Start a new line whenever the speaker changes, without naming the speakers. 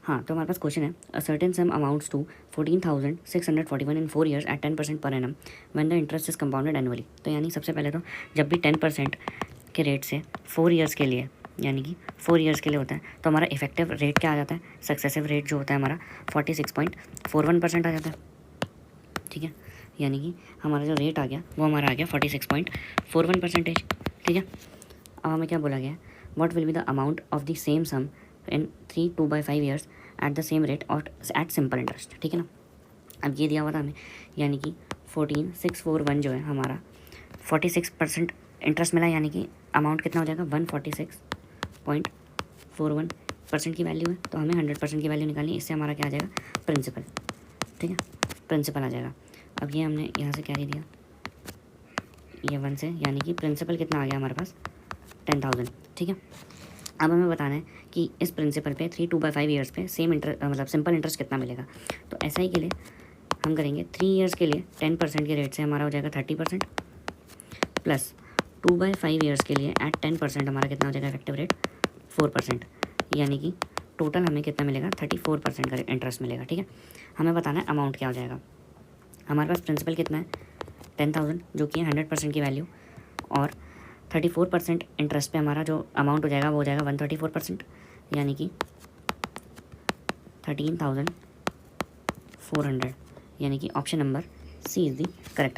हाँ, तो हमारे पास क्वेश्चन है, a certain sum amounts to 14,641 in 4 years at 10% per annum when the interest is compounded annually. तो यानी सबसे पहले तो जब भी 10% के रेट से 4 ईयर्स के लिए, यानी कि 4 ईयर्स के लिए होता है, तो हमारा इफेक्टिव रेट क्या आ जाता है, सक्सेसिव रेट जो होता है हमारा 46.41% आ जाता है। ठीक है, यानी कि हमारा जो रेट आ गया वो हमारा आ गया 46.41%। ठीक है, अब हमें क्या बोला गया है, what will be the amount of the same sum in 3 2/5 years at the same rate और एट सिंपल इंटरेस्ट। ठीक है ना, अब ये दिया हुआ था हमें, यानी कि 14,641 जो है हमारा 46% इंटरेस्ट मिला, यानी कि अमाउंट कितना हो जाएगा 146.41% की वैल्यू है, तो हमें 100% की वैल्यू निकालनी है। इससे हमारा क्या आ जाएगा, प्रिंसिपल। ठीक है, प्रिंसिपल आ जाएगा। अब ये हमने यहाँ से क्या दे दिया, ये 1 से, यानी कि प्रिंसिपल कितना आ गया हमारे पास 10,000। ठीक है, अब हमें बताना है कि इस प्रिंसिपल पे 3 2/5 ईयर्स पे सेम इंटरेस्ट मतलब सिंपल इंटरेस्ट कितना मिलेगा। तो ऐसा ही के लिए हम करेंगे 3 ईयर्स के लिए 10% के रेट से हमारा हो जाएगा 30%, प्लस 2/5 ईयर्स के लिए एट 10% हमारा कितना हो जाएगा इफेक्टिव रेट 4%, यानी कि टोटल हमें कितना मिलेगा 34% का इंटरेस्ट मिलेगा। ठीक है, हमें बताना है अमाउंट क्या हो जाएगा। हमारे पास प्रिंसिपल कितना है 10,000 जो कि है 100% की वैल्यू, और 34% इंटरेस्ट पे हमारा जो अमाउंट हो जाएगा वो हो जाएगा 134%, यानी कि 13,400, यानी कि option number C is the correct.